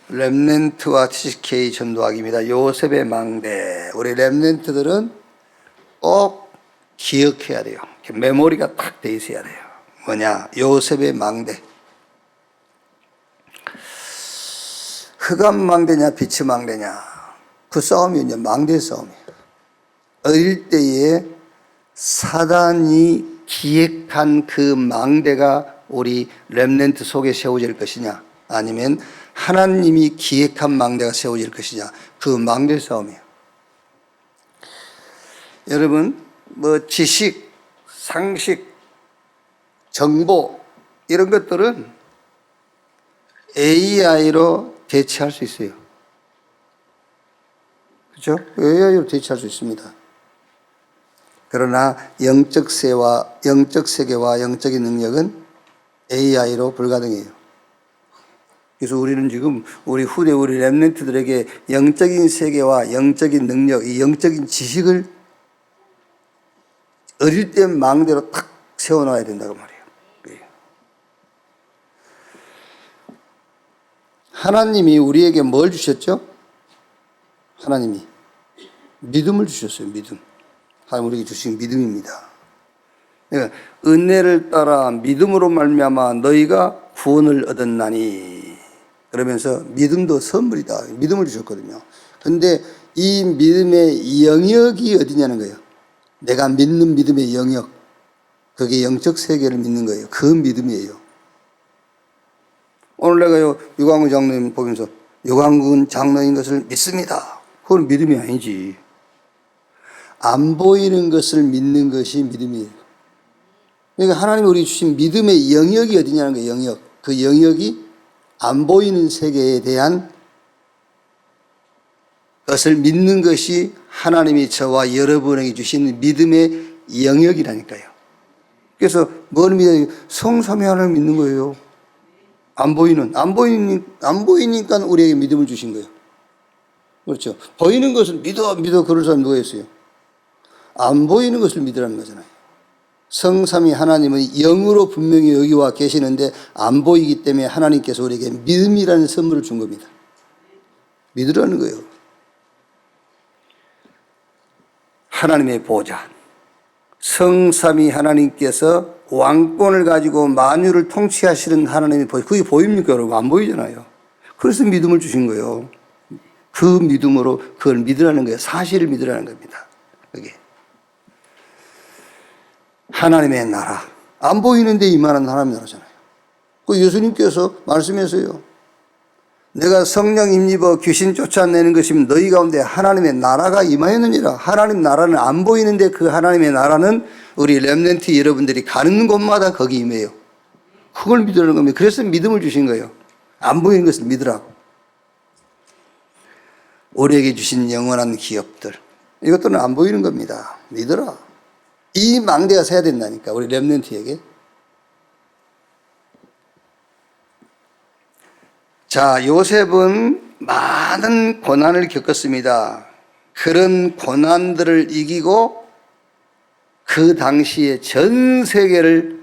렘넌트와 TCK 전도학입니다. 요셉의 망대. 우리 렘넌트들은 꼭 기억해야 돼요. 메모리가 딱 돼 있어야 돼요. 뭐냐? 요셉의 망대. 흑암 망대냐 빛의 망대냐, 그 싸움이 이제 망대 싸움이에요. 어릴 때에 사단이 기획한 그 망대가 우리 렘넌트 속에 세워질 것이냐, 아니면 하나님이 기획한 망대가 세워질 것이냐, 그 망대 싸움이에요. 여러분, 지식, 상식, 정보 이런 것들은 AI로 대체할 수 있어요. 그렇죠? AI로 대체할 수 있습니다. 그러나 영적 세계와 영적인 능력은 AI로 불가능해요. 그래서 우리는 지금 우리 렘넌트들에게 영적인 세계와 영적인 능력, 이 영적인 지식을 어릴 때 망대로 탁 세워놔야 된다고 말이에요. 하나님이 우리에게 뭘 주셨죠? 하나님이 믿음을 주셨어요. 믿음. 하나님 우리에게 주신 믿음입니다. 그러니까 은혜를 따라 믿음으로 말미암아 너희가 구원을 얻었나니, 그러면서 믿음도 선물이다. 믿음을 주셨거든요. 그런데 이 믿음의 영역이 어디냐는 거예요. 내가 믿는 믿음의 영역, 그게 영적 세계를 믿는 거예요. 그 믿음이에요. 오늘 내가 유광근 장로님 보면서 유광근 장로인 것을 믿습니다. 그건 믿음이 아니지. 안 보이는 것을 믿는 것이 믿음이에요. 그러니까 하나님이 우리 주신 믿음의 영역이 어디냐는 거예요. 영역. 그 영역이 안 보이는 세계에 대한 것을 믿는 것이 하나님이 저와 여러분에게 주신 믿음의 영역이라니까요. 그래서 뭘 믿어요? 성삼위 하나님을 믿는 거예요. 안 보이니까 우리에게 믿음을 주신 거예요. 그렇죠. 보이는 것을 믿어 그럴 사람 누가 있어요? 안 보이는 것을 믿으라는 거잖아요. 성삼위 하나님은 영으로 분명히 여기 와 계시는데 안 보이기 때문에 하나님께서 우리에게 믿음이라는 선물을 준 겁니다. 믿으라는 거예요. 하나님의 보좌. 성삼위 하나님께서 왕권을 가지고 만유를 통치하시는 하나님이 그게 보입니까, 여러분? 안 보이잖아요. 그래서 믿음을 주신 거예요. 그 믿음으로 그걸 믿으라는 거예요. 사실을 믿으라는 겁니다. 그게 하나님의 나라. 안 보이는데 임하는 하나님의 나라잖아요. 그 예수님께서 말씀하세요. 내가 성령 힘입어 귀신 쫓아내는 것이면 너희 가운데 하나님의 나라가 임하였느니라. 하나님 나라는 안 보이는데 그 하나님의 나라는 우리 렘넌트 여러분들이 가는 곳마다 거기 임해요. 그걸 믿으라는 겁니다. 그래서 믿음을 주신 거예요. 안 보이는 것을 믿으라고. 우리에게 주신 영원한 기업들, 이것들은 안 보이는 겁니다. 믿어라. 이 망대가 서야 된다니까, 우리 렘넌트에게. 자, 요셉은 많은 고난을 겪었습니다. 그런 고난들을 이기고 그 당시에 전 세계를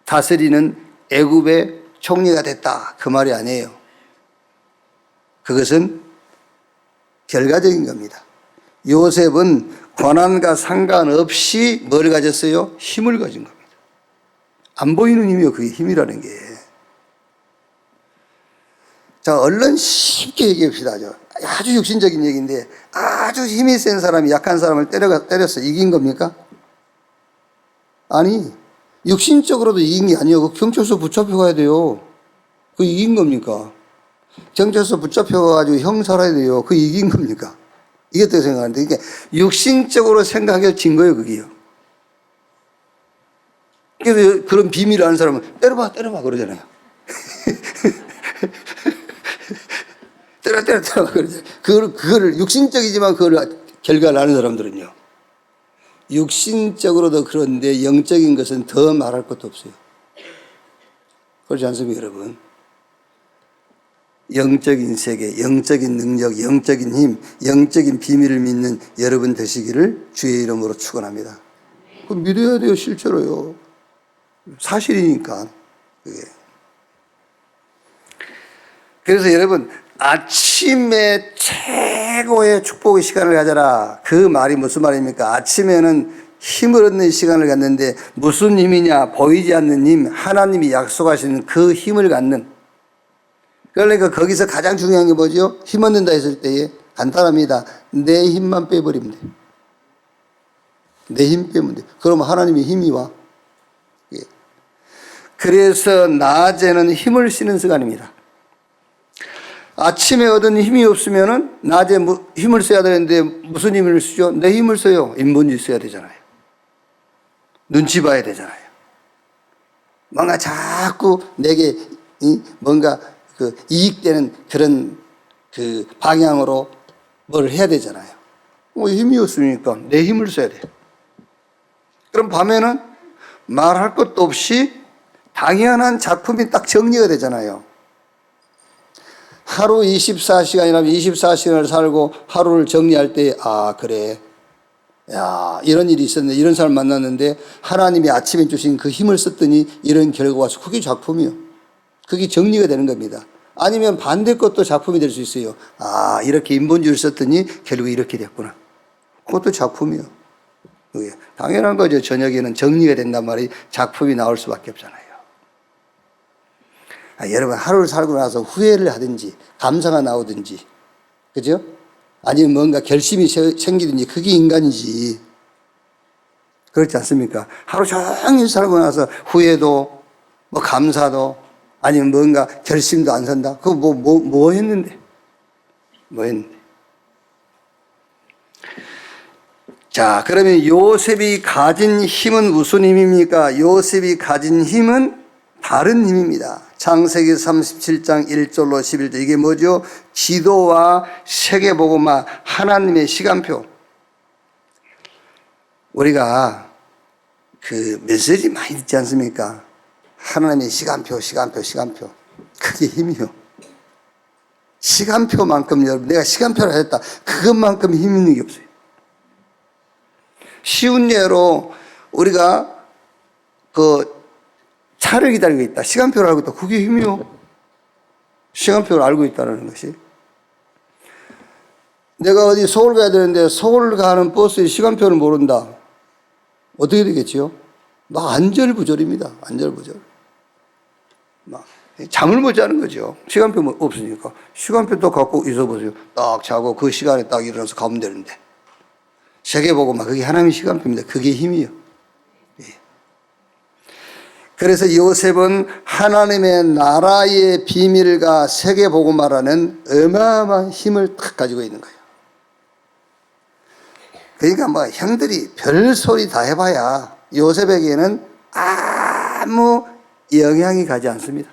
다스리는 애굽의 총리가 됐다. 그 말이 아니에요. 그것은 결과적인 겁니다. 요셉은 고난과 상관없이 뭘 가졌어요? 힘을 가진 겁니다. 안 보이는 힘이요. 그게 힘이라는 게. 자, 얼른 쉽게 얘기합시다. 아주 육신적인 얘기인데, 아주 힘이 센 사람이 약한 사람을 때려서 이긴 겁니까? 아니, 육신적으로도 이긴 게 아니에요. 그 경찰서 붙잡혀 가야 돼요. 그 이긴 겁니까? 경찰서 붙잡혀가지고 형 살아야 돼요. 그 이긴 겁니까? 이겼다고 생각하는데, 이게 육신적으로 생각해서 진 거예요, 그게요. 그래서 그런 비밀을 아는 사람은 때려봐 그러잖아요. 때려 그러죠. 그거를 육신적이지만 그걸 결과를 아는 사람들은요. 육신적으로도 그런데 영적인 것은 더 말할 것도 없어요. 그렇지 않습니까, 여러분? 영적인 세계, 영적인 능력, 영적인 힘, 영적인 비밀을 믿는 여러분 되시기를 주의 이름으로 축원합니다. 그 믿어야 돼요, 그래서 여러분, 아침에 최고의 축복의 시간을 가져라. 그 말이 무슨 말입니까? 아침에는 힘을 얻는 시간을 갖는데 무슨 힘이냐? 보이지 않는 힘, 하나님이 약속하시는 그 힘을 갖는. 그러니까 거기서 가장 중요한 게 뭐죠? 힘 얻는다 했을 때에 간단합니다. 내 힘만 빼버리면 돼. 내 힘 빼면 돼. 그러면 하나님의 힘이 와. 그래서 낮에는 힘을 쓰는 시간입니다. 아침에 얻은 힘이 없으면은 낮에 힘을 써야 되는데 무슨 힘을 쓰죠? 내 힘을 써요. 인본주의 써야 되잖아요. 눈치 봐야 되잖아요. 뭔가 자꾸 내게 뭔가 그 이익되는 그런 그 방향으로 뭘 해야 되잖아요. 힘이 없으니까 내 힘을 써야 돼. 그럼 밤에는 말할 것도 없이 당연한 작품이 딱 정리가 되잖아요. 하루 24시간이라면 24시간을 살고 하루를 정리할 때, 아, 그래. 야, 이런 일이 있었네. 이런 사람 만났는데 하나님이 아침에 주신 그 힘을 썼더니 이런 결과가 와서 그게 작품이요. 그게 정리가 되는 겁니다. 아니면 반대 것도 작품이 될 수 있어요. 아, 이렇게 인본주의를 썼더니 결국 이렇게 됐구나. 그것도 작품이요. 그게 당연한 거죠. 저녁에는 정리가 된단 말이 작품이 나올 수밖에 없잖아요. 여러분, 하루를 살고 나서 후회를 하든지 감사가 나오든지, 그죠? 아니면 뭔가 결심이 생기든지 그게 인간이지. 그렇지 않습니까? 하루 종일 살고 나서 후회도 뭐 감사도 아니면 뭔가 결심도 안 선다. 그거 뭐 했는데? 뭐 했는데? 자, 그러면 요셉이 가진 힘은 무슨 힘입니까? 요셉이 가진 힘은 다른 힘입니다. 창세기 37장 1절로 11절. 이게 뭐죠? 지도와 세계복음화, 하나님의 시간표. 우리가 그 메시지 많이 듣지 않습니까? 하나님의 시간표. 그게 힘이요. 시간표만큼, 여러분, 내가 시간표를 했다. 그것만큼 힘 있는 게 없어요. 쉬운 예로 우리가 그 차를 기다리고 있다. 시간표를 알고 있다. 그게 힘이요. 시간표를 알고 있다는 것이. 내가 어디 서울 가야 되는데 서울 가는 버스의 시간표를 모른다. 어떻게 되겠지요? 막 안절부절입니다. 안절부절. 막 잠을 못 자는 거죠. 시간표 없으니까. 시간표도 갖고 있어보세요. 딱 자고 그 시간에 딱 일어나서 가면 되는데. 세계보고 막 그게 하나님의 시간표입니다. 그게 힘이요. 그래서 요셉은 하나님의 나라의 비밀과 세계복음화라는 어마어마한 힘을 딱 가지고 있는 거예요. 그러니까 뭐 형들이 별 소리 다 해봐야 요셉에게는 아무 영향이 가지 않습니다.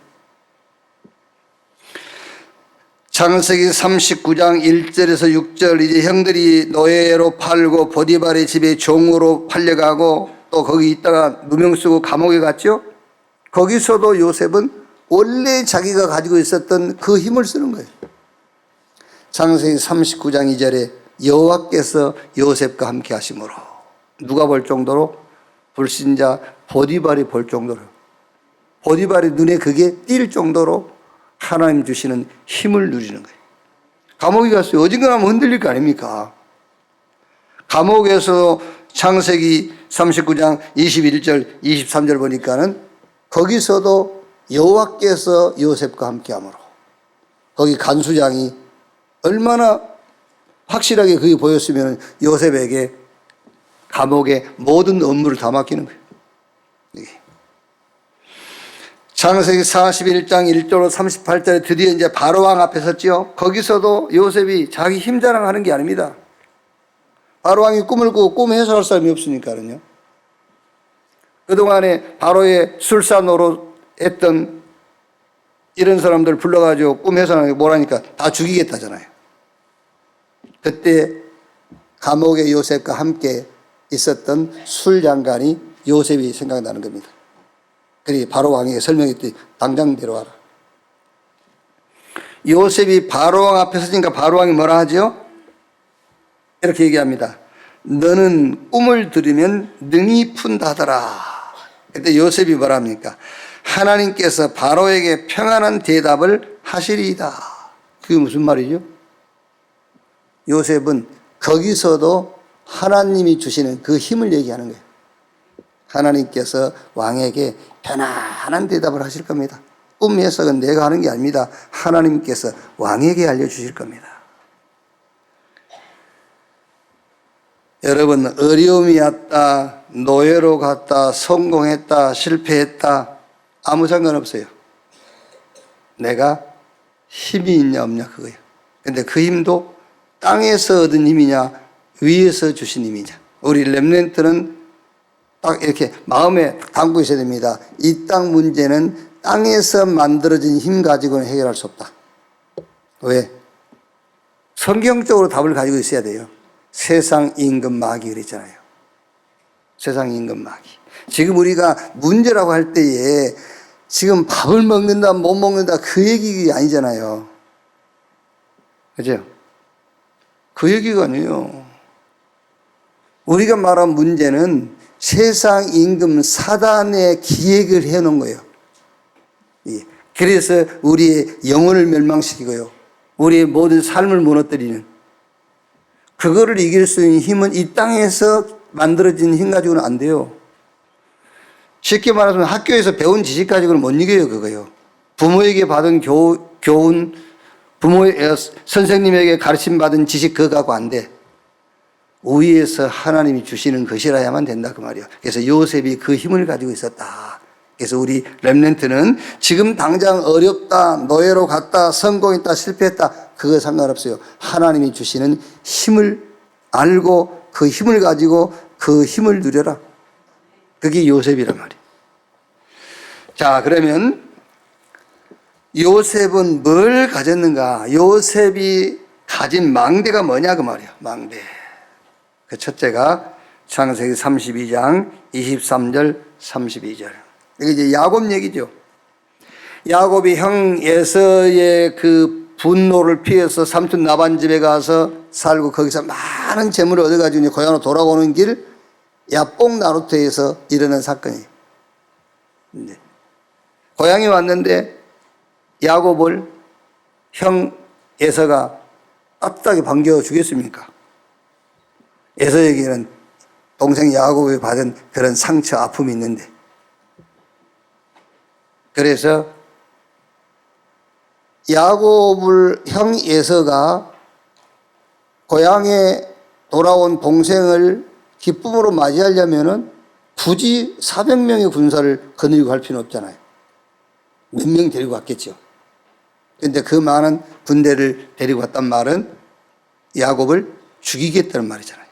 창세기 39장 1절에서 6절, 이제 형들이 노예로 팔고 보디발의 집에 종으로 팔려가고 또 거기 있다가 누명 쓰고 감옥에 갔죠. 거기서도 요셉은 원래 자기가 가지고 있었던 그 힘을 쓰는 거예요. 창세기 39장 2절에 여호와께서 요셉과 함께 하심으로, 누가 볼 정도로? 불신자 보디발이 볼 정도로, 보디발의 눈에 그게 띌 정도로 하나님 주시는 힘을 누리는 거예요. 감옥에 갔어요. 어딘가 하면 흔들릴 거 아닙니까? 감옥에서 창세기 39장 21절 23절 보니까는 거기서도 여호와께서 요셉과 함께함으로, 거기 간수장이 얼마나 확실하게 그게 보였으면 요셉에게 감옥의 모든 업무를 다 맡기는 거예요. 창세기 41장 1절로 38절에 드디어 이제 바로왕 앞에 섰죠. 거기서도 요셉이 자기 힘 자랑하는 게 아닙니다. 바로왕이 꿈을 꾸고 꿈 해설할 사람이 없으니까요. 그동안에 바로의 술사 노릇 했던 이런 사람들 불러가지고 꿈 해설하는 게 뭐라니까 다 죽이겠다잖아요. 그때 감옥에 요셉과 함께 있었던 술장관이 요셉이 생각나는 겁니다. 그리 바로왕에게 설명했더니 당장 데려와라. 요셉이 바로왕 앞에 서니까 바로왕이 뭐라 하죠? 이렇게 얘기합니다. 너는 꿈을 들으면 능히 푼다더라. 그때 요셉이 뭐라 합니까? 하나님께서 바로에게 평안한 대답을 하시리이다. 그게 무슨 말이죠? 요셉은 거기서도 하나님이 주시는 그 힘을 얘기하는 거예요. 하나님께서 왕에게 편안한 대답을 하실 겁니다. 꿈 해석은 내가 하는 게 아닙니다. 하나님께서 왕에게 알려주실 겁니다. 여러분, 어려움이 왔다, 노예로 갔다, 성공했다, 실패했다, 아무 상관없어요. 내가 힘이 있냐 없냐 그거예요. 근데 그 힘도 땅에서 얻은 힘이냐 위에서 주신 힘이냐. 우리 렘넌트는 딱 이렇게 마음에 담고 있어야 됩니다. 이 땅 문제는 땅에서 만들어진 힘 가지고는 해결할 수 없다. 왜? 성경적으로 답을 가지고 있어야 돼요. 세상 임금 마귀 그랬잖아요. 세상 임금 마귀. 지금 우리가 문제라고 할 때에 지금 밥을 먹는다 못 먹는다 그 얘기 아니잖아요. 그죠? 그 얘기가 아니에요. 우리가 말한 문제는 세상 임금 사단의 기획을 해놓은 거예요. 그래서 우리의 영혼을 멸망시키고요. 우리의 모든 삶을 무너뜨리는 그거를 이길 수 있는 힘은 이 땅에서 만들어진 힘 가지고는 안 돼요. 쉽게 말하면 학교에서 배운 지식 가지고는 못 이겨요, 그거요. 부모에게 받은 교훈, 선생님에게 가르침 받은 지식 그거 갖고 안 돼. 위에서 하나님이 주시는 것이라야만 된다 그 말이에요. 그래서 요셉이 그 힘을 가지고 있었다. 그래서 우리 렘넌트는 지금 당장 어렵다, 노예로 갔다, 성공했다, 실패했다 그거 상관없어요. 하나님이 주시는 힘을 알고 그 힘을 가지고 그 힘을 누려라. 그게 요셉이란 말이에요. 자, 그러면 요셉은 뭘 가졌는가? 요셉이 가진 망대가 뭐냐 그 말이에요. 망대. 그 첫째가 창세기 32장 23절 32절. 이게 이제 야곱 얘기죠. 야곱이 형 에서의 그 분노를 피해서 삼촌 라반 집에 가서 살고 거기서 많은 재물을 얻어가지고 고향으로 돌아오는 길 야뽕 나루터에서 일어난 사건이에요. 고향에 왔는데 야곱을 형 에서가 따뜻하게 반겨 주겠습니까? 에서에게는 동생 야곱이 받은 그런 상처, 아픔이 있는데. 그래서 야곱을 형 에서가 고향에 돌아온 동생을 기쁨으로 맞이하려면은 굳이 400명의 군사를 거느리고 갈 필요는 없잖아요. 몇 명 데리고 갔겠죠. 그런데 그 많은 군대를 데리고 갔단 말은 야곱을 죽이겠다는 말이잖아요.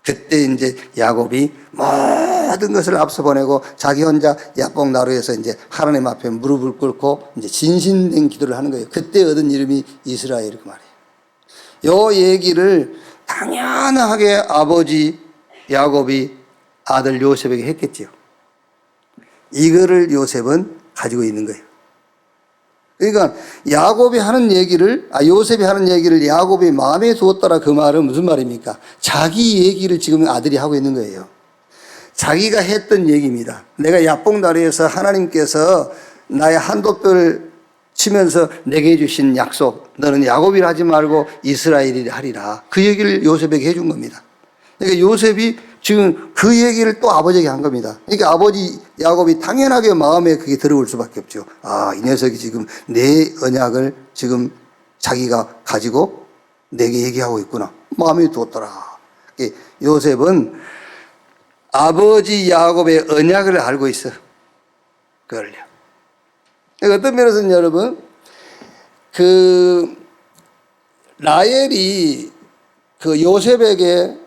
그때 이제 야곱이 모든 것을 앞서 보내고 자기 혼자 야뽕 나루에서 이제 하나님 앞에 무릎을 꿇고 이제 진신된 기도를 하는 거예요. 그때 얻은 이름이 이스라엘 그 말이에요. 요 얘기를 당연하게 아버지 야곱이 아들 요셉에게 했겠지요. 이거를 요셉은 가지고 있는 거예요. 그러니까 야곱이 하는 얘기를 요셉이 하는 얘기를 야곱이 마음에 두었더라 그 말은 무슨 말입니까? 자기 얘기를 지금 아들이 하고 있는 거예요. 자기가 했던 얘기입니다. 내가 야뽕다리에서 하나님께서 나의 한도뼈를 치면서 내게 해주신 약속, 너는 야곱이라 하지 말고 이스라엘이라 하리라. 그 얘기를 요셉에게 해준 겁니다. 그러니까 요셉이 지금 그 얘기를 또 아버지에게 한 겁니다. 그러니까 아버지 야곱이 당연하게 마음에 그게 들어올 수밖에 없죠. 이 녀석이 지금 내 언약을 지금 자기가 가지고 내게 얘기하고 있구나. 마음에 두었더라. 요셉은 아버지 야곱의 언약을 알고 있어. 그걸요. 어떤 면에서는 여러분, 라헬이 요셉에게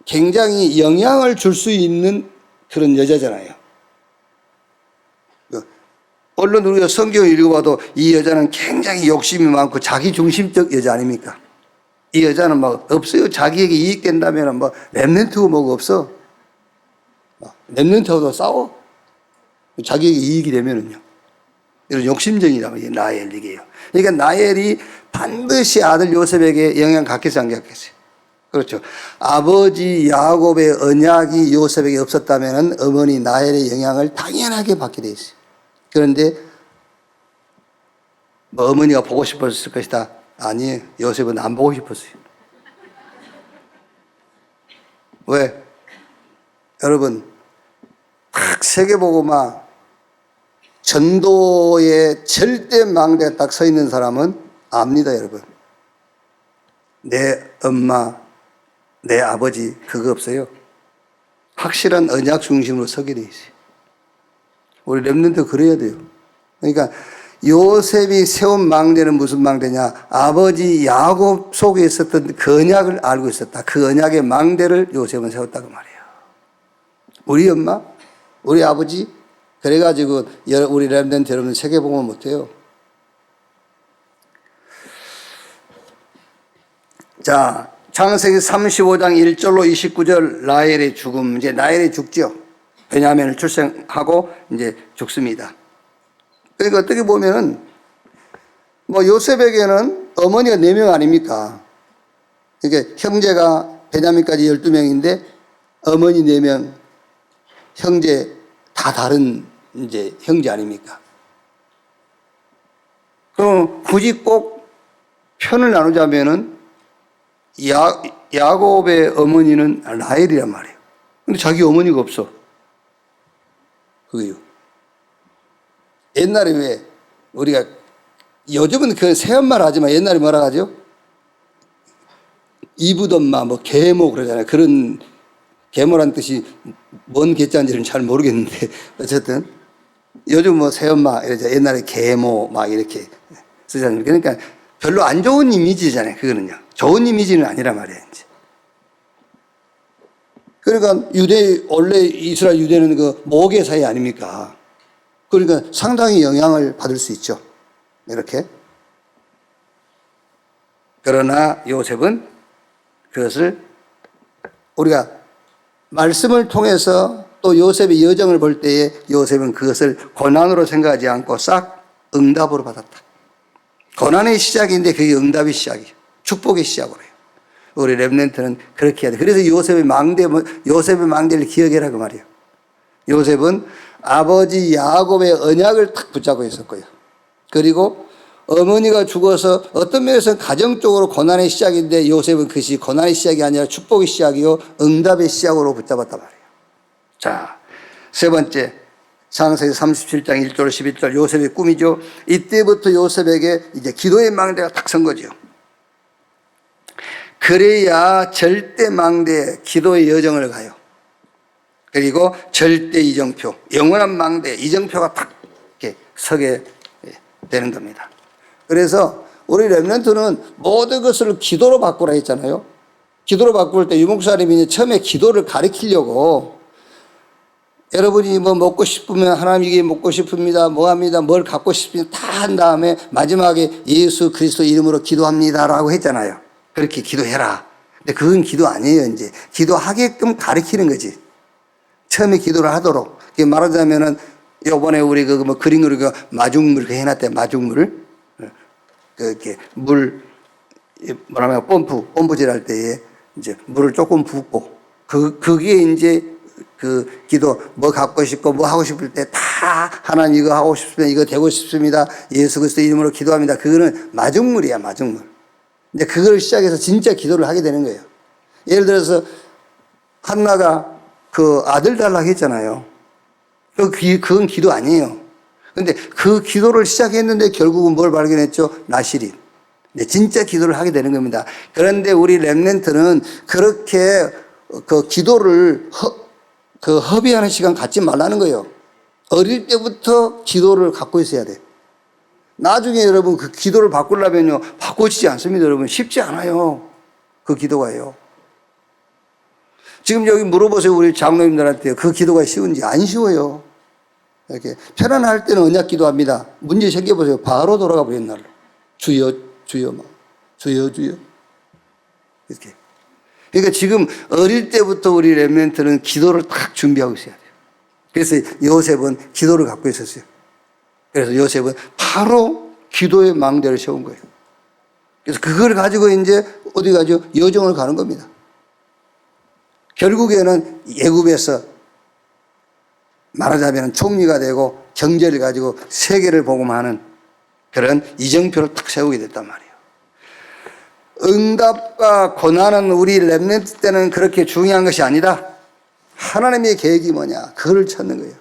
굉장히 영향을 줄 수 있는 그런 여자잖아요. 물론 우리가 성경을 읽어봐도 이 여자는 굉장히 욕심이 많고 자기중심적 여자 아닙니까? 이 여자는 막 없어요. 자기에게 이익된다면 뭐 렘넌트고 뭐가 없어. 렘넌트하고도 싸워. 자기에게 이익이 되면은요. 이런 욕심쟁이라고 라헬 얘기예요. 그러니까 라헬이 반드시 아들 요셉에게 영향 갖겠어 안 갖겠어요? 그렇죠. 아버지 야곱의 언약이 요셉에게 없었다면 어머니 라헬의 영향을 당연하게 받게 돼 있어요. 그런데 뭐 어머니가 보고 싶었을 것이다. 아니에요. 요셉은 안 보고 싶었어요. 왜? 여러분, 딱 세계복음화 전도의 절대 망대에 딱 서 있는 사람은 압니다, 여러분. 내 엄마, 내 아버지, 그거 없어요. 확실한 언약 중심으로 서게 돼 있어요. 우리 렘넌트 그래야 돼요. 그러니까 요셉이 세운 망대는 무슨 망대냐? 아버지 야곱 속에 있었던 그 언약을 알고 있었다. 그 언약의 망대를 요셉은 세웠다고 말이에요. 우리 엄마, 우리 아버지, 그래가지고 우리 렘넌트 여러분 세계복음을 못해요. 자, 창세기 35장 1절로 29절 라헬의 죽음. 이제 라헬이 죽죠. 베냐민을 출생하고 이제 죽습니다. 그러니까 어떻게 보면은 뭐 요셉에게는 어머니가 4명 아닙니까? 그러니까 형제가 베냐민까지 12명인데 어머니 4명, 형제 다 다른 이제 형제 아닙니까? 그럼 굳이 꼭 편을 나누자면은 야곱의 어머니는 라헬이란 말이에요. 근데 자기 어머니가 없어. 그게요. 옛날에 왜 우리가 요즘은 그 새엄마를 하지만 옛날에 뭐라 하죠? 이붓엄마, 뭐 계모 그러잖아요. 그런 계모란 뜻이 뭔 계자인지는 잘 모르겠는데 어쨌든 요즘 뭐 새엄마 이러죠. 옛날에 계모 막 이렇게 쓰잖아요. 그러니까 별로 안 좋은 이미지잖아요. 그거는요. 좋은 이미지는 아니란 말이에요. 이제. 그러니까 원래 이스라엘 유대는 그 모계 사이 아닙니까? 그러니까 상당히 영향을 받을 수 있죠. 이렇게. 그러나 요셉은 그것을 우리가 말씀을 통해서 또 요셉의 여정을 볼 때에 요셉은 그것을 고난으로 생각하지 않고 싹 응답으로 받았다. 고난의 시작인데 그게 응답의 시작이에요. 축복의 시작으로 해요. 우리 렘넌트는 그렇게 해야 돼. 그래서 요셉의 망대를 기억해라 그 말이에요. 요셉은 아버지 야곱의 언약을 탁 붙잡고 있었고요. 그리고 어머니가 죽어서 어떤 면에서는 가정적으로 고난의 시작인데 요셉은 그것이 고난의 시작이 아니라 축복의 시작이요 응답의 시작으로 붙잡았단 말이에요. 자, 세 번째 창세기 37장 1절 11절 요셉의 꿈이죠. 이때부터 요셉에게 이제 기도의 망대가 탁 선 거죠. 그래야 절대 망대 기도의 여정을 가요. 그리고 절대 이정표, 영원한 망대 이정표가 탁 이렇게 서게 되는 겁니다. 그래서 우리 렘넌트는 모든 것을 기도로 바꾸라 했잖아요. 기도로 바꿀 때 유목사님이 처음에 기도를 가르치려고 여러분이 뭐 먹고 싶으면 하나님 이게 먹고 싶습니다. 뭐 합니다. 뭘 갖고 싶습니다. 다 한 다음에 마지막에 예수 그리스도 이름으로 기도합니다라고 했잖아요. 그렇게 기도해라. 근데 그건 기도 아니에요. 이제 기도하게끔 가르치는 거지. 처음에 기도를 하도록. 말하자면은 요번에 우리 뭐 그림 그리고 마중물 해놨대. 마중물을 그렇게 물 뭐라면 펌프질 할 때에 이제 물을 조금 붓고 그게 이제 그 기도 뭐 갖고 싶고 뭐 하고 싶을 때 다 하나님 이거 하고 싶습니다. 이거 되고 싶습니다. 예수 그리스도 이름으로 기도합니다. 그거는 마중물이야, 마중물. 이제 그걸 시작해서 진짜 기도를 하게 되는 거예요. 예를 들어서 한나가 그 아들 달라고 했잖아요. 그건 기도 아니에요. 근데 그 기도를 시작했는데 결국은 뭘 발견했죠? 나실이. 네, 진짜 기도를 하게 되는 겁니다. 그런데 우리 렘넌트는 그렇게 그 기도를 허비하는 시간 갖지 말라는 거예요. 어릴 때부터 기도를 갖고 있어야 돼. 나중에 여러분 그 기도를 바꾸려면요, 바꿔지지 않습니다, 여러분. 쉽지 않아요. 그 기도가요. 지금 여기 물어보세요, 우리 장로님들한테. 그 기도가 쉬운지. 안 쉬워요. 이렇게. 편안할 때는 언약 기도합니다. 문제 생겨보세요. 바로 돌아가 버린 날로. 주여, 주여, 막. 주여, 주여. 이렇게. 그러니까 지금 어릴 때부터 우리 렘넌트는 기도를 딱 준비하고 있어야 돼요. 그래서 요셉은 기도를 갖고 있었어요. 그래서 요셉은 바로 기도의 망대를 세운 거예요. 그래서 그걸 가지고 이제 어디 가죠? 여정을 가는 겁니다. 결국에는 애굽에서 말하자면 총리가 되고 경제를 가지고 세계를 복음하는 그런 이정표를 딱 세우게 됐단 말이에요. 응답과 고난은 우리 렘넌트 때는 그렇게 중요한 것이 아니다. 하나님의 계획이 뭐냐, 그걸 찾는 거예요.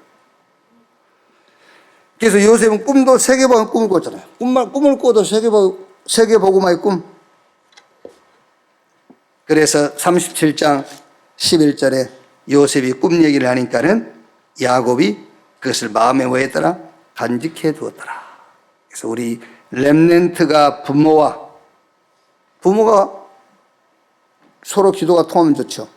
그래서 요셉은 꿈도 세계복음의 꿈을 꿨잖아요. 꿈을 꿔도 세계복음의 꿈. 그래서 37장 11절에 요셉이 꿈 얘기를 하니까는 야곱이 그것을 마음에 뭐에 따라 간직해 두었더라. 그래서 우리 렘넌트가 부모가 서로 기도가 통하면 좋죠.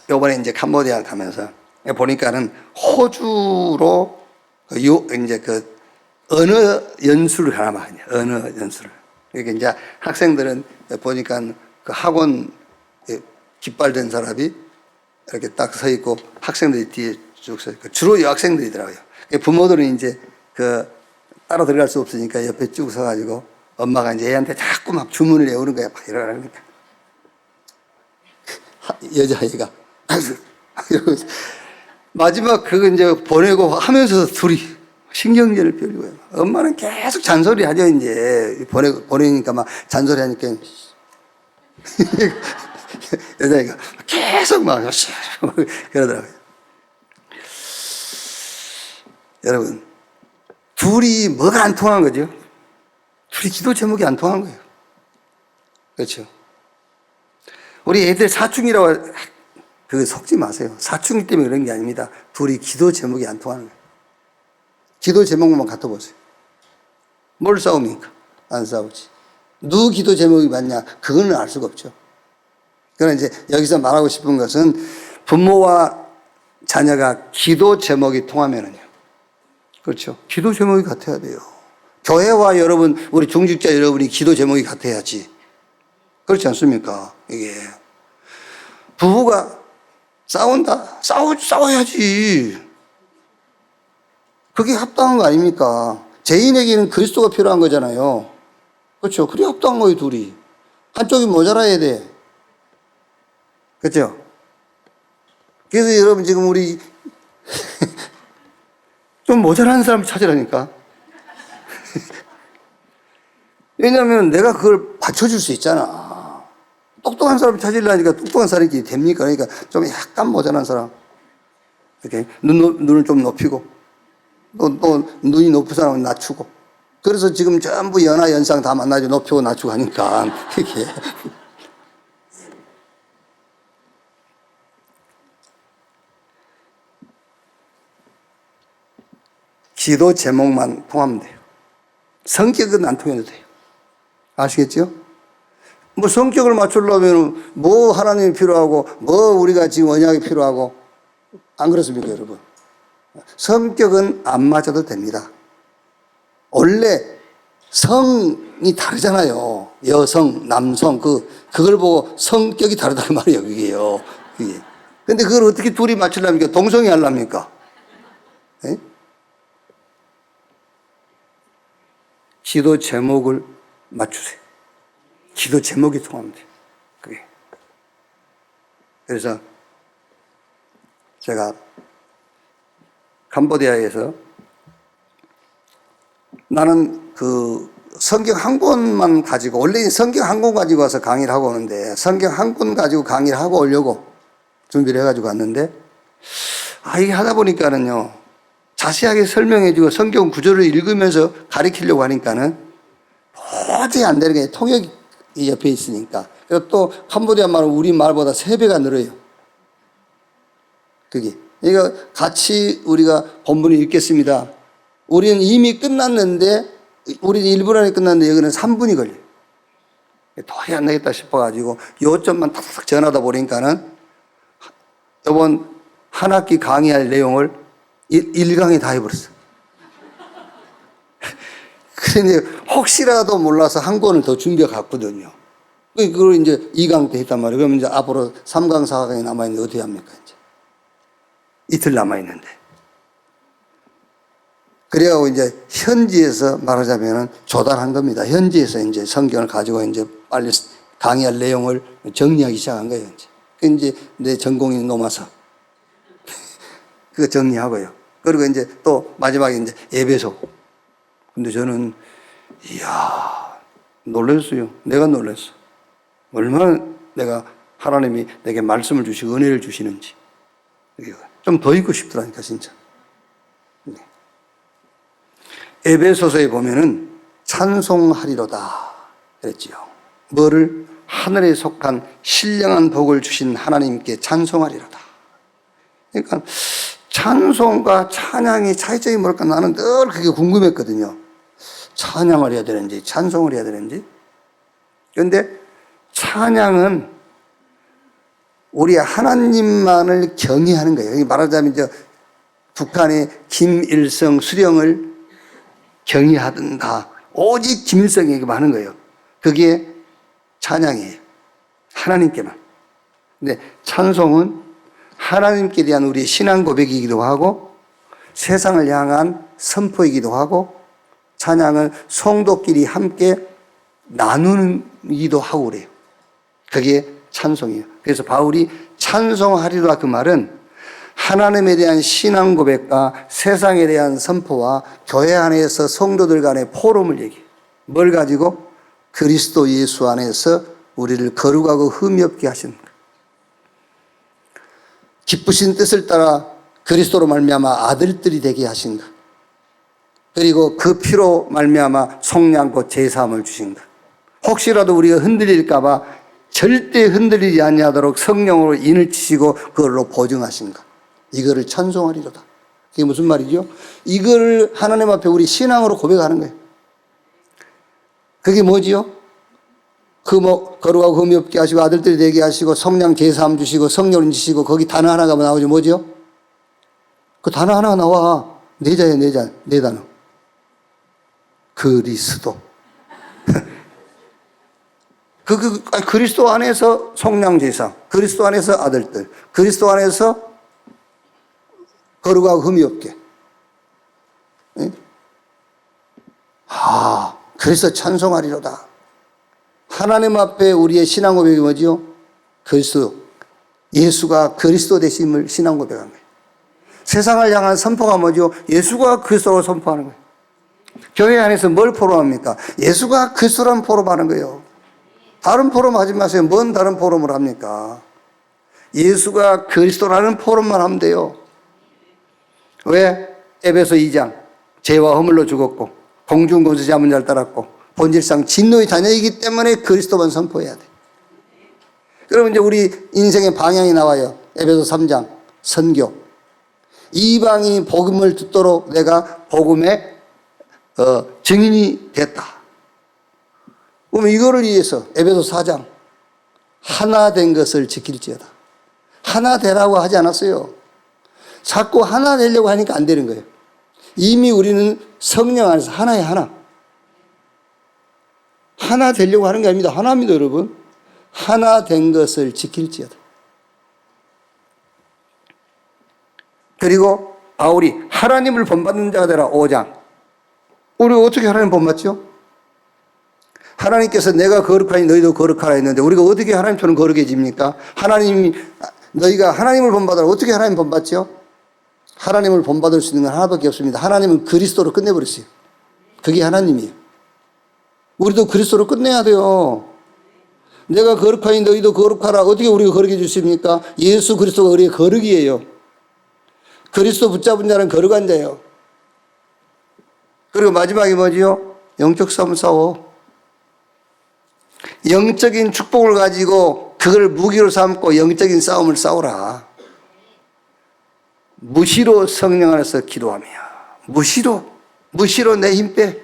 요번에 이제 캄보디아 가면서 보니까는 호주로 이제 그 언어 연수를 하나 봐. 언어 연수를. 그러니까 이제 학생들은 보니까 그 학원 깃발된 사람이 이렇게 딱 서 있고 학생들이 뒤에 쭉 서 있고 주로 여학생들이더라고요. 부모들은 이제 그 따라 들어갈 수 없으니까 옆에 쭉 서가지고 엄마가 이제 애한테 자꾸 막 주문을 외우는 거야. 막 이러니까 여자아이가 마지막 그거 이제 보내고 하면서 둘이 신경전을 펼리고요. 엄마는 계속 잔소리 하죠. 이제 보내니까 막 잔소리 하니까 여자아이가 계속 막 그러더라고요. 여러분, 둘이 뭐가 안 통한 거죠? 둘이 기도 제목이 안 통한 거예요. 그렇죠? 우리 애들 사춘기라고 그거 속지 마세요. 사춘기 때문에 그런 게 아닙니다. 둘이 기도 제목이 안 통하는 거예요. 기도 제목만 갖다 보세요. 뭘 싸웁니까? 안 싸우지. 누구 기도 제목이 맞냐? 그거는 알 수가 없죠. 그러나 이제 여기서 말하고 싶은 것은 부모와 자녀가 기도 제목이 통하면은요. 그렇죠. 기도 제목이 같아야 돼요. 교회와 여러분, 우리 중직자 여러분이 기도 제목이 같아야지. 그렇지 않습니까? 이게. 부부가 싸운다? 싸워야지. 그게 합당한 거 아닙니까? 죄인에게는 그리스도가 필요한 거잖아요. 그렇죠. 그래 합당한 거예요, 둘이. 한쪽이 모자라야 돼. 그렇죠? 그래서 여러분 지금 우리 좀 모자란 사람 찾으라니까. 왜냐하면 내가 그걸 받쳐줄 수 있잖아. 똑똑한 사람 찾으려니까 똑똑한 사람이 됩니까? 그러니까 좀 약간 모자란 사람. 이렇게 눈을 좀 높이고 또 눈이 높은 사람은 낮추고. 그래서 지금 전부 연하 연상 다 만나죠. 높이고 낮추고 하니까 이게. 기도 제목만 통하면 돼요. 성격은 안 통해도 돼요. 아시겠죠? 뭐 성격을 맞추려면 뭐 하나님이 필요하고 뭐 우리가 지금 언약이 필요하고 안 그렇습니까, 여러분? 성격은 안 맞아도 됩니다. 원래 성이 다르잖아요. 여성, 남성 그걸 보고 성격이 다르다는 말이에요, 그게요. 그게. 근데 그걸 어떻게 둘이 맞추려니까 동성이 하려니까? 네? 기도 제목을 맞추세요. 기도 제목이 통하면 돼요. 그게. 그래서 제가 캄보디아에서 나는 그 성경 한 권만 가지고, 원래 성경 한 권 가지고 와서 강의를 하고 오는데 성경 한 권 가지고 강의를 하고 오려고 준비를 해가지고 왔는데 이게 하다 보니까는요, 자세하게 설명해주고 성경 구절을 읽으면서 가르치려고 하니까는 도저히 안 되는 게 통역이 옆에 있으니까. 그리고 또 캄보디아 말은 우리 말보다 3배가 늘어요. 그게. 그러니까 같이 우리가 본문을 읽겠습니다. 우리는 이미 끝났는데, 우리는 1분 안에 끝났는데 여기는 3분이 걸려요. 도저히 안 되겠다 싶어가지고 요점만 탁탁 전하다 보니까는 이번 한 학기 강의할 내용을 1강에 다 해버렸어. 그런데 혹시라도 몰라서 한 권을 더 준비해 갔거든요. 그걸 이제 2강 때 했단 말이에요. 그러면 이제 앞으로 3강, 4강이 남아있는데 어떻게 합니까, 이제? 이틀 남아있는데. 그래갖고 이제 현지에서 말하자면은 조달한 겁니다. 현지에서 이제 성경을 가지고 이제 빨리 강의할 내용을 정리하기 시작한 거예요, 이제. 그 이제 내 전공인 노마서. 그거 정리하고요. 그리고 이제 또 마지막에 이제 에베소. 근데 저는, 이야, 놀랐어요. 내가 놀랐어. 얼마나 내가 하나님이 내게 말씀을 주시고 은혜를 주시는지. 좀 더 읽고 싶더라니까, 진짜. 네. 에베소서에 보면은 찬송하리로다 그랬지요. 뭐를? 하늘에 속한 신령한 복을 주신 하나님께 찬송하리로다. 그러니까 찬송과 찬양의 차이점이 뭘까? 나는 늘 그게 궁금했거든요. 찬양을 해야 되는지 찬송을 해야 되는지. 그런데 찬양은 우리 하나님만을 경외하는 거예요. 말하자면 북한의 김일성 수령을 경외하던가 오직 김일성에게만 하는 거예요. 그게 찬양이에요. 하나님께만. 근데 찬송은 하나님께 대한 우리의 신앙 고백이기도 하고 세상을 향한 선포이기도 하고 찬양은 성도끼리 함께 나누기도 하고 그래요. 그게 찬송이에요. 그래서 바울이 찬송하리라 그 말은 하나님에 대한 신앙 고백과 세상에 대한 선포와 교회 안에서 성도들 간의 포럼을 얘기해요. 뭘 가지고? 그리스도 예수 안에서 우리를 거룩하고 흠이 없게 하신 기쁘신 뜻을 따라 그리스도로 말미암아 아들들이 되게 하신 것. 그리고 그 피로 말미암아 속량 곧 제사함을 주신 것. 혹시라도 우리가 흔들릴까 봐 절대 흔들리지 아니하도록 성령으로 인을 치시고 그걸로 보증하신 것. 이거를 찬송하리로다. 그게 무슨 말이죠? 이거를 하나님 앞에 우리 신앙으로 고백하는 거예요. 그게 뭐지요? 거룩하고 흠이 없게 하시고 아들들이 되게 하시고 성령 제사함 주시고 성령을 주시고 거기 단어 하나가 나오죠. 뭐죠? 그 단어 하나가 나와. 네 단어. 그리스도. 그리스도 안에서 성령 제사, 그리스도 안에서 아들들, 그리스도 안에서 거룩하고 흠이 없게. 그래서 찬송하리로다. 하나님 앞에 우리의 신앙 고백이 뭐지요? 그리스도. 예수가 그리스도 되심을 신앙 고백한 거예요. 세상을 향한 선포가 뭐죠? 예수가 그리스도로 선포하는 거예요. 교회 안에서 뭘 포럼합니까? 예수가 그리스도라는 포럼하는 거예요. 다른 포럼 하지 마세요. 뭔 다른 포럼을 합니까? 예수가 그리스도라는 포럼만 하면 돼요. 왜? 에베소 2장 죄와 허물로 죽었고 공중 권세 잡은 자를 따랐고 본질상 진노의 자녀이기 때문에 그리스도만 선포해야 돼. 그러면 이제 우리 인생의 방향이 나와요. 에베소 3장 선교. 이방인이 복음을 듣도록 내가 복음의 증인이 됐다. 그러면 이거를 위해서 에베소 4장 하나 된 것을 지킬지어다. 하나 되라고 하지 않았어요. 자꾸 하나 되려고 하니까 안 되는 거예요. 이미 우리는 성령 안에서 하나의 하나. 하나 되려고 하는 게 아닙니다. 하나입니다, 여러분. 하나 된 것을 지킬지어다. 그리고 바울이 하나님을 본받는 자가 되라 5장. 우리 어떻게 하나님 본받죠? 하나님께서 내가 거룩하니 너희도 거룩하라 했는데 우리가 어떻게 하나님처럼 거룩해집니까? 너희가 하나님을 본받으라. 어떻게 하나님 본받죠? 하나님을 본받을 수 있는 건 하나밖에 없습니다. 하나님은 그리스도로 끝내버렸어요. 그게 하나님이에요. 우리도 그리스도로 끝내야 돼요. 내가 거룩하니 너희도 거룩하라. 어떻게 우리가 거룩해 주십니까? 예수 그리스도가 우리의 거룩이에요. 그리스도 붙잡은 자는 거룩한 자예요. 그리고 마지막에 뭐지요? 영적 싸움 싸워. 영적인 축복을 가지고 그걸 무기로 삼고 영적인 싸움을 싸우라. 무시로 성령 안에서 기도하며 무시로 내 힘 빼.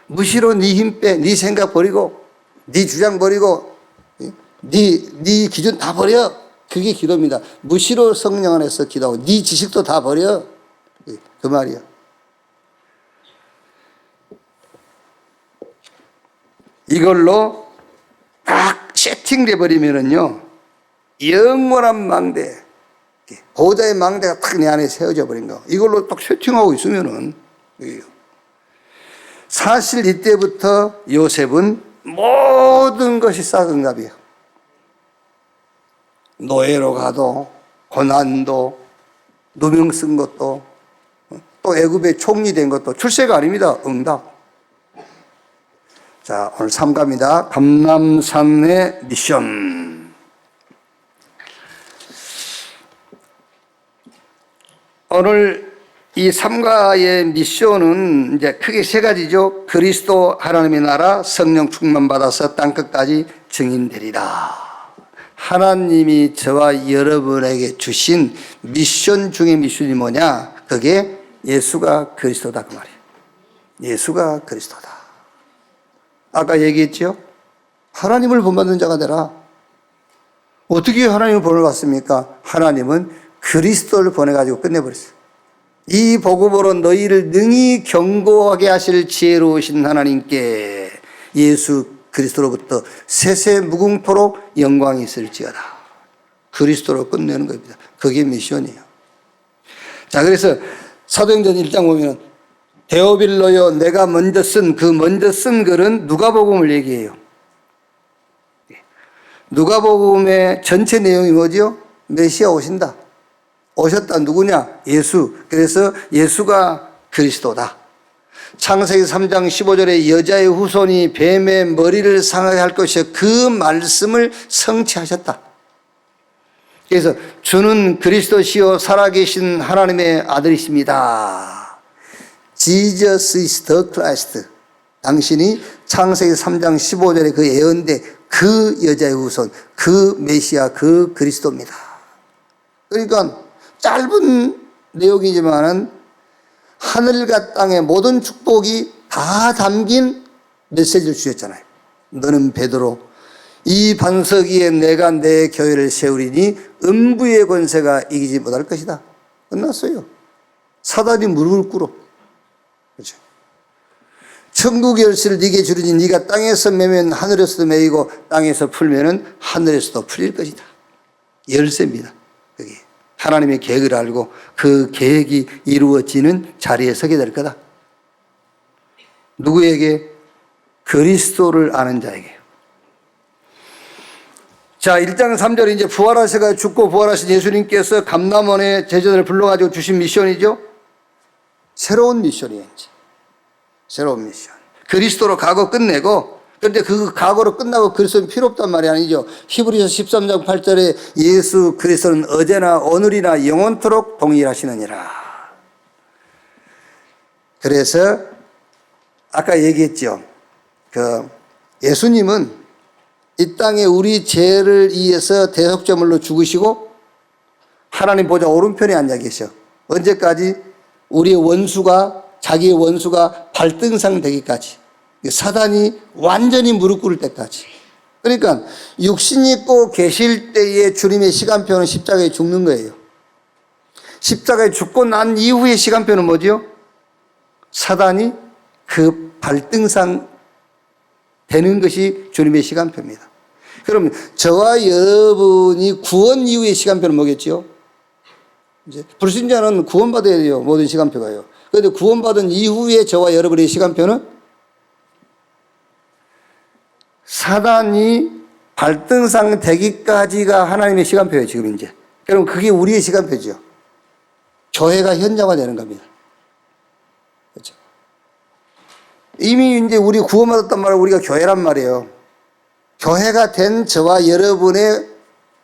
무시로 네 힘 빼. 네 생각 버리고 네 주장 버리고 네 기준 다 버려. 그게 기도입니다. 무시로 성령 안에서 기도하고 네 지식도 다 버려. 그 말이야. 이걸로 딱 세팅돼 버리면은요 영원한 망대, 보호자의 망대가 딱 내 안에 세워져 버린 거. 이걸로 딱 세팅하고 있으면은 사실 이때부터 요셉은 모든 것이 싹응답이에요. 노예로 가도 고난도 누명 쓴 것도, 또 애굽의 총리 된 것도 출세가 아닙니다. 응답. 자, 오늘 3가입니다. 감람산의 미션. 오늘 이 3가의 미션은 이제 크게 3가지죠. 그리스도 하나님의 나라, 성령 충만 받아서 땅끝까지 증인되리라. 하나님이 저와 여러분에게 주신 미션 중에 미션이 뭐냐? 그게 예수가 그리스도다 그 말이에요. 예수가 그리스도다. 아까 얘기했죠? 하나님을 본받는 자가 되라. 어떻게 하나님을 본을 받습니까? 하나님은 그리스도를 보내가지고 끝내버렸어요. 이 복음으로 너희를 능히 경고하게 하실 지혜로우신 하나님께 예수 그리스도로부터 세세 무궁토록 영광이 있을지어다. 그리스도로 끝내는 겁니다. 그게 미션이에요. 자, 그래서 사도행전 1장 보면 데오빌로요, 내가 먼저 쓴 글은 누가복음을 얘기해요. 누가복음의 전체 내용이 뭐죠? 메시아 오신다. 오셨다. 누구냐? 예수. 그래서 예수가 그리스도다. 창세기 3장 15절에 여자의 후손이 뱀의 머리를 상하게 할 것이여 그 말씀을 성취하셨다. 그래서 주는 그리스도시요 살아계신 하나님의 아들이십니다. Jesus is the Christ. 당신이 창세기 3장 15절에 그 예언대 그 여자의 후손, 그 메시아, 그 그리스도입니다. 그러니까 짧은 내용이지만은 하늘과 땅의 모든 축복이 다 담긴 메시지를 주셨잖아요. 너는 베드로, 이 반석 위에 내가 내 교회를 세우리니 음부의 권세가 이기지 못할 것이다. 끝났어요. 사단이 무릎을 꿇어. 그렇죠. 천국의 열쇠를 네게 주리니 네가 땅에서 매면 하늘에서도 매이고 땅에서 풀면은 하늘에서도 풀릴 것이다. 열쇠입니다. 그게 하나님의 계획을 알고 그 계획이 이루어지는 자리에 서게 될 거다. 누구에게? 그리스도를 아는 자에게요. 자, 1장 3절에 이제 부활하셔가 죽고 부활하신 예수님께서 감람원의 제자들을 불러가지고 주신 미션이죠. 새로운 미션이에요. 이제. 새로운 미션. 그리스도로 과거 끝내고, 그런데 그 과거로 끝나고 그리스도는 필요 없단 말이 아니죠. 히브리서 13장 8절에 예수 그리스도는 어제나 오늘이나 영원토록 동일하시느니라. 그래서 아까 얘기했죠. 예수님은 이 땅에 우리 죄를 위해서 대속제물로 죽으시고 하나님 보좌 오른편에 앉아 계셔. 언제까지? 우리의 원수가, 자기의 원수가 발등상 되기까지. 사단이 완전히 무릎 꿇을 때까지. 그러니까 육신이 있고 계실 때의 주님의 시간표는 십자가에 죽는 거예요. 십자가에 죽고 난 이후의 시간표는 뭐죠? 사단이 그 발등상 되는 것이 주님의 시간표입니다. 그럼 저와 여러분이 구원 이후의 시간표는 뭐겠죠? 이제 불신자는 구원받아야 돼요. 모든 시간표가요. 그런데 구원받은 이후에 저와 여러분의 시간표는 사단이 발등상 되기까지가 하나님의 시간표예요. 지금 이제. 그럼 그게 우리의 시간표죠. 교회가 현장화되는 겁니다. 그렇죠? 이미 이제 우리 구원받았단 말이에요. 우리가 교회란 말이에요. 교회가 된 저와 여러분의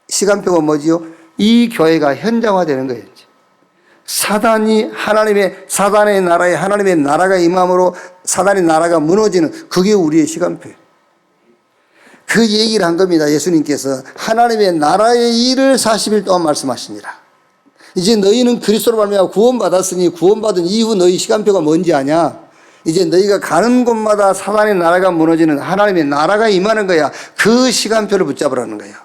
시간표가 뭐지요? 이 교회가 현장화되는 거예요. 사단의 나라에 하나님의 나라가 임함으로 사단의 나라가 무너지는 그게 우리의 시간표예요. 그 얘기를 한 겁니다. 예수님께서 하나님의 나라의 일을 40일 동안 말씀하시니라. 이제 너희는 그리스도로 말미암아 구원받았으니 구원받은 이후 너희 시간표가 뭔지 아냐? 이제 너희가 가는 곳마다 사단의 나라가 무너지는 하나님의 나라가 임하는 거야. 그 시간표를 붙잡으라는 거야.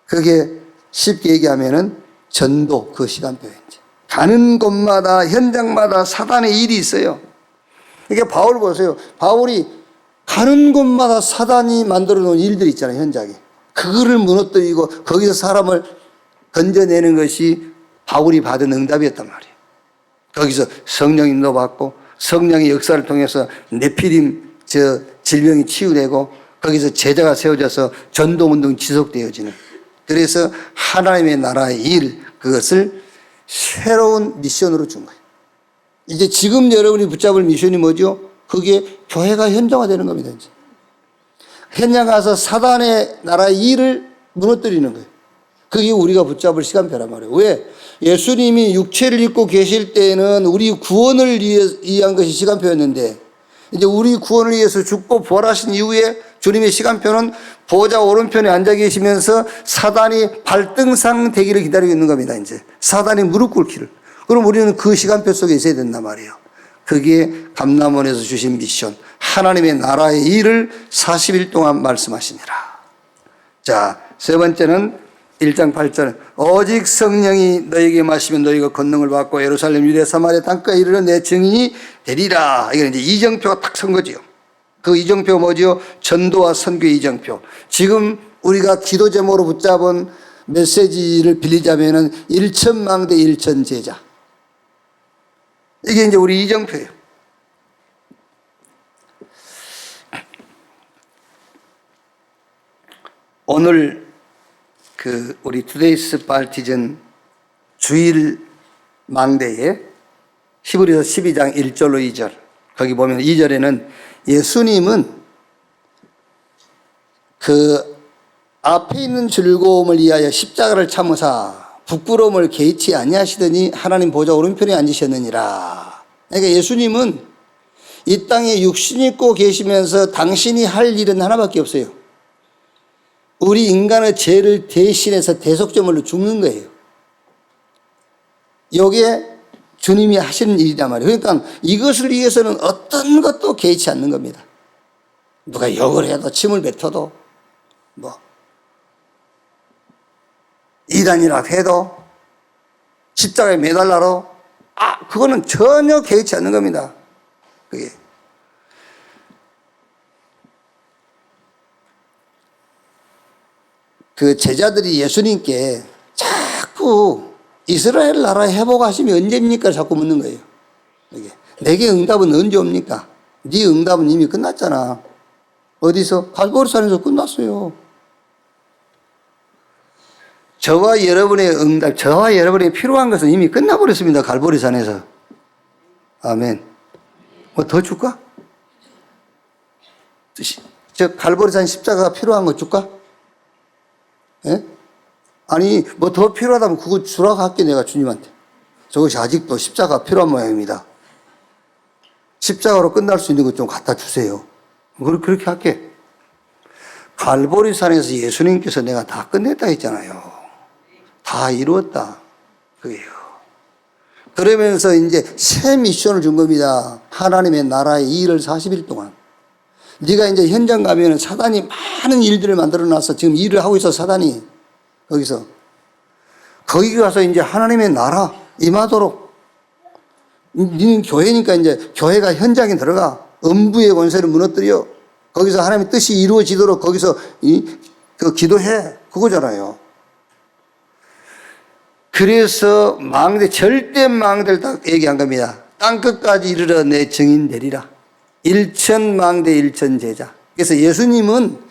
그게 쉽게 얘기하면은 전도 그 시간표예요. 가는 곳마다 현장마다 사단의 일이 있어요. 이게 바울 보세요. 바울이 가는 곳마다 사단이 만들어 놓은 일들이 있잖아요. 현장에. 그거를 무너뜨리고 거기서 사람을 건져내는 것이 바울이 받은 응답이었단 말이에요. 거기서 성령 인도 받고 성령의 역사를 통해서 네피림 질병이 치유되고 거기서 제자가 세워져서 전도운동이 지속되어지는 그래서 하나님의 나라의 일, 그것을 새로운 미션으로 준 거예요. 이제 지금 여러분이 붙잡을 미션이 뭐죠? 그게 교회가 현장화되는 겁니다. 이제. 현장 가서 사단의 나라의 일을 무너뜨리는 거예요. 그게 우리가 붙잡을 시간표란 말이에요. 왜? 예수님이 육체를 입고 계실 때에는 우리 구원을 위한 것이 시간표였는데, 이제 우리 구원을 위해서 죽고 부활하신 이후에 주님의 시간표는 보좌 오른편에 앉아 계시면서 사단이 발등상 되기를 기다리고 있는 겁니다. 이제 사단이 무릎 꿇기를. 그럼 우리는 그 시간표 속에 있어야 된단 말이에요. 그게 감람원에서 주신 미션, 하나님의 나라의 일을 40일 동안 말씀하시니라. 자, 세 번째는 1장 8절, 오직 성령이 너에게 마시면 너희가 권능을 받고 예루살렘, 유대, 사마리아 땅까지 이르러 내 증인이 되리라. 이게 이제 이정표가 딱 선 거지요. 그 이정표가 뭐지요? 전도와 선교의 이정표. 지금 우리가 기도 제목으로 붙잡은 메시지를 빌리자면은 1천망대 1천제자. 이게 이제 우리 이정표예요. 오늘 우리 투데이스 발티전 주일 망대에 히브리서 12장 1절로 2절, 거기 보면 2절에는 예수님은 그 앞에 있는 즐거움을 위하여 십자가를 참으사 부끄러움을 개의치 아니하시더니 하나님 보좌 오른편에 앉으셨느니라. 그러니까 예수님은 이 땅에 육신 입고 계시면서 당신이 할 일은 하나밖에 없어요. 우리 인간의 죄를 대신해서 대속제물로 죽는 거예요. 이게 주님이 하시는 일이란 말이에요. 그러니까 이것을 위해서는 어떤 것도 개의치 않는 겁니다. 누가 욕을 해도 침을 뱉어도 뭐 이단이라 해도 십자가에 매달라도 그거는 전혀 개의치 않는 겁니다. 그게. 그 제자들이 예수님께 자꾸 이스라엘 나라 회복하시면 언제입니까? 자꾸 묻는 거예요. 이게. 내게 응답은 언제 옵니까? 네 응답은 이미 끝났잖아. 어디서? 갈보리산에서 끝났어요. 저와 여러분의 응답, 저와 여러분의 필요한 것은 이미 끝나버렸습니다. 갈보리산에서. 아멘. 뭐 더 줄까? 저 갈보리산 십자가가 필요한 거 줄까? 예? 아니, 뭐 더 필요하다면 그거 주라고 할게, 내가 주님한테. 저것이 아직도 십자가 필요한 모양입니다. 십자가로 끝날 수 있는 것 좀 갖다 주세요. 그렇게 할게. 갈보리산에서 예수님께서 내가 다 끝냈다 했잖아요. 다 이루었다. 그게요. 그러면서 이제 새 미션을 준 겁니다. 하나님의 나라의 일을 40일 동안. 네가 이제 현장 가면은 사단이 많은 일들을 만들어 놨어. 지금 일을 하고 있어, 사단이. 거기 가서 이제 하나님의 나라 임하도록. 니는 교회니까 이제 교회가 현장에 들어가. 음부의 권세를 무너뜨려. 거기서 하나님의 뜻이 이루어지도록 거기서 기도해. 그거잖아요. 그래서 절대 망대를 딱 얘기한 겁니다. 땅끝까지 이르러 내 증인 되리라. 1천망대 1천제자. 그래서 예수님은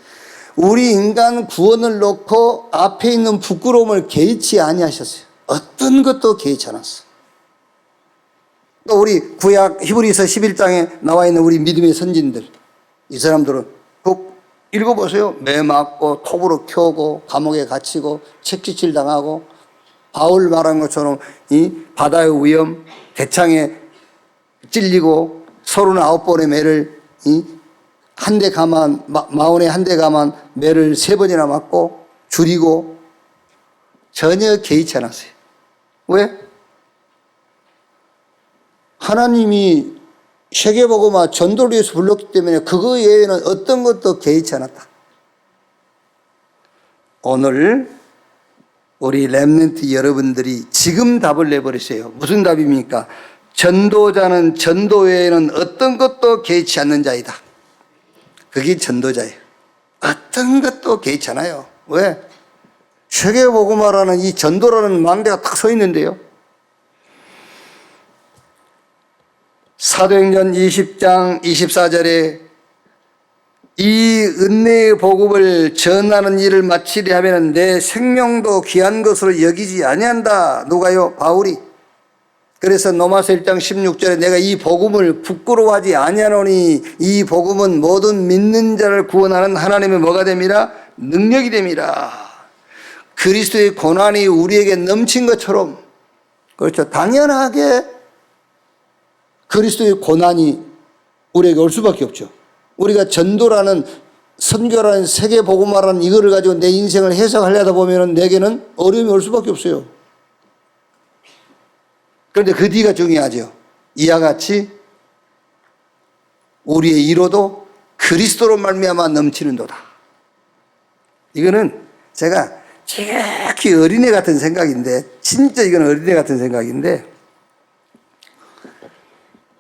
우리 인간 구원을 놓고 앞에 있는 부끄러움을 개의치 아니하셨어요. 어떤 것도 개의치 않았어. 또 우리 구약 히브리서 11장에 나와 있는 우리 믿음의 선진들, 이 사람들은 꼭 읽어보세요. 매 맞고 톱으로 켜고 감옥에 갇히고 채찍질 당하고 바울 말한 것처럼 이 바다의 위험, 대창에 찔리고 39번의 매를 한 대 가만, 마온에 한 대 가만 매를 3번이나 맞고 줄이고 전혀 개의치 않았어요. 왜? 하나님이 세계복음화 전도를 위해서 불렀기 때문에 그거 외에는 어떤 것도 개의치 않았다. 오늘 우리 렘넌트 여러분들이 지금 답을 내버리세요. 무슨 답입니까? 전도자는 전도 외에는 어떤 것도 개의치 않는 자이다. 그게 전도자예요. 어떤 것도 개의치 않아요. 왜? 세계복음화라는 이 전도라는 망대가 딱 서 있는데요. 사도행전 20장 24절에 이 은혜의 복음을 전하는 일을 마치려 하면 내 생명도 귀한 것으로 여기지 아니한다. 누가요? 바울이. 그래서 로마서 1장 16절에 내가 이 복음을 부끄러워하지 아니하노니 이 복음은 모든 믿는 자를 구원하는 하나님의 뭐가 됨이라? 능력이 됨이라. 그리스도의 고난이 우리에게 넘친 것처럼, 그렇죠, 당연하게 그리스도의 고난이 우리에게 올 수밖에 없죠. 우리가 전도라는, 선교라는, 세계 복음화라는 이거를 가지고 내 인생을 해석하려다 보면 내게는 어려움이 올 수밖에 없어요. 그런데 그 뒤가 중요하죠. 이와 같이 우리의 이로도 그리스도로 말미암아 넘치는도다. 이거는 제가 지극히 어린애 같은 생각인데, 진짜 이건 어린애 같은 생각인데,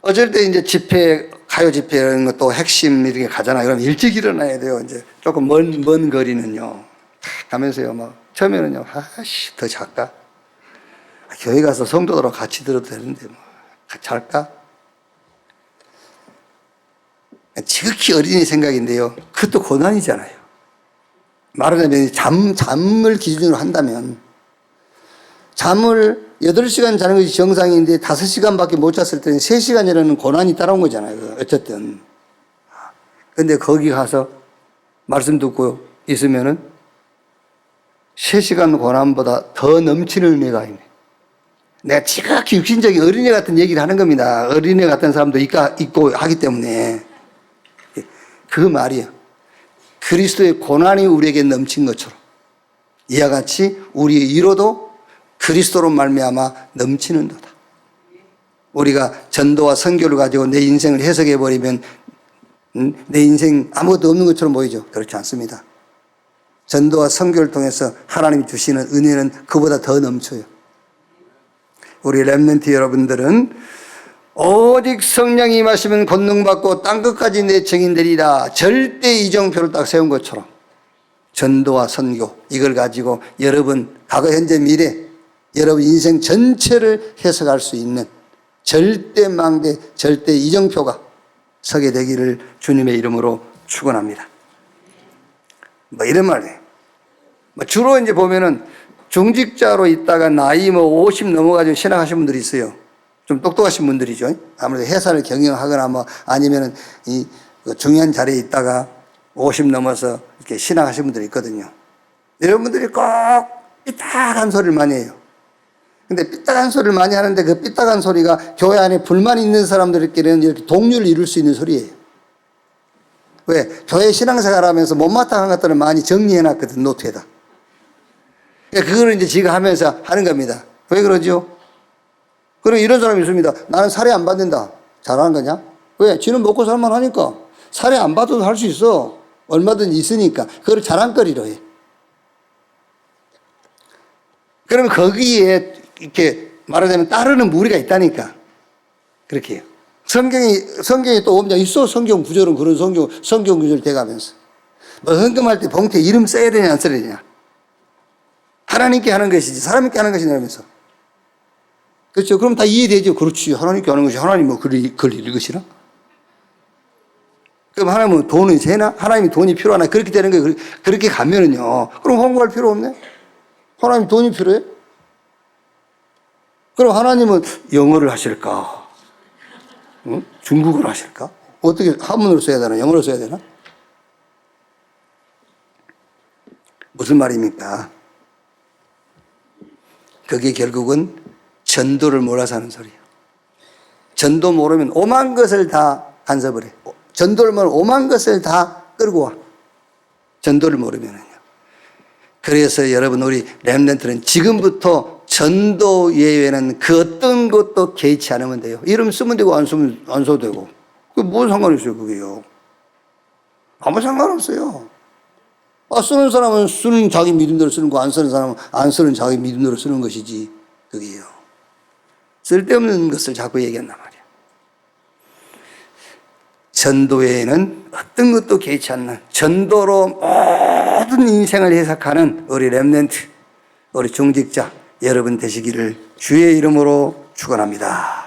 어쩔 때 이제 집회, 가요 집회 이런 것도 핵심 이렇게 가잖아요. 그럼 일찍 일어나야 돼요. 이제 조금 먼 거리는요. 가면서요, 막, 처음에는요, 아씨, 더 잘까? 교회 가서 성도들하고 같이 들어도 되는데, 뭐, 같이 할까? 지극히 어린이 생각인데요. 그것도 고난이잖아요. 말하자면 잠을 기준으로 한다면, 잠을 8시간 자는 것이 정상인데 5시간밖에 못 잤을 때는 3시간이라는 고난이 따라온 거잖아요. 어쨌든. 근데 거기 가서 말씀 듣고 있으면은 3시간 고난보다 더 넘치는 은혜가 있네. 내가 지극히 육신적인 어린애 같은 얘기를 하는 겁니다. 어린애 같은 사람도 있고 하기 때문에. 그 말이에요. 그리스도의 고난이 우리에게 넘친 것처럼 이와 같이 우리의 이로도 그리스도로 말미암아 넘치는도다. 우리가 전도와 선교를 가지고 내 인생을 해석해 버리면 내 인생 아무것도 없는 것처럼 보이죠. 그렇지 않습니다. 전도와 선교를 통해서 하나님이 주시는 은혜는 그보다 더 넘쳐요. 우리 렘넌트 여러분들은 오직 성령이 임하시면 권능받고 땅끝까지 내 증인되리라. 절대 이정표를 딱 세운 것처럼 전도와 선교, 이걸 가지고 여러분 과거 현재 미래 여러분 인생 전체를 해석할 수 있는 절대 망대, 절대 이정표가 서게 되기를 주님의 이름으로 축원합니다. 뭐 이런 말이에요. 주로 이제 보면은 중직자로 있다가 나이 50 넘어가지고 신학하신 분들이 있어요. 좀 똑똑하신 분들이죠. 아무래도 회사를 경영하거나 뭐 아니면은 이 중요한 자리에 있다가 50 넘어서 이렇게 신학하신 분들이 있거든요. 여러분들이 꼭 삐딱한 소리를 많이 해요. 근데 삐딱한 소리를 많이 하는데 그 삐딱한 소리가 교회 안에 불만 있는 사람들끼리는 이렇게 동료를 이룰 수 있는 소리예요. 왜? 교회 신앙생활 하면서 못마땅한 것들을 많이 정리해놨거든, 노트에다. 그러니까 그거를 이제 지가 하면서 하는 겁니다. 왜 그러죠? 그리고 이런 사람이 있습니다. 나는 살해 안 받는다. 잘하는 거냐? 왜? 지는 먹고 살만 하니까. 살해 안 받아도 할 수 있어. 얼마든지 있으니까. 그걸 자랑거리로 해. 그러면 거기에 이렇게 말하자면 따르는 무리가 있다니까. 그렇게 해요. 성경에 또 엄청 있어. 성경 구절은 그런 성경 구절 돼가면서. 뭐 헌금할 때 봉투에 이름 써야 되냐, 안 써야 되냐. 하나님께 하는 것이지, 사람께 하는 것이냐, 하면서. 그렇죠. 그럼 다 이해되죠. 그렇지. 하나님께 하는 것이 하나님 뭐 그걸 읽으시나? 그럼 하나님은 돈이 세나? 하나님이 돈이 필요하나? 그렇게 되는 거예요. 그렇게 가면은요. 그럼 홍보할 필요 없네? 하나님 돈이 필요해? 그럼 하나님은 영어를 하실까? 응? 중국어를 하실까? 어떻게 한문으로 써야 되나? 영어로 써야 되나? 무슨 말입니까? 그게 결국은 전도를 몰라서 하는 소리예요. 전도 모르면 오만 것을 다 간섭을 해. 전도를 모르면 오만 것을 다 끌고 와. 전도를 모르면은요. 그래서 여러분 우리 렘넌트는 지금부터 전도 예외는 그 어떤 것도 개의치 않으면 돼요. 이름 쓰면 되고 안 써도 되고. 그게 무슨 상관이 있어요, 그게요. 아무 상관없어요. 쓰는 사람은 쓰는 자기 믿음대로 쓰는 거, 안 쓰는 사람은 안 쓰는 자기 믿음대로 쓰는 것이지, 그게요. 쓸데없는 것을 자꾸 얘기한단 말이야. 전도에는 어떤 것도 개의치 않는 전도로 모든 인생을 해석하는 우리 렘넌트, 우리 중직자 여러분 되시기를 주의 이름으로 축원합니다.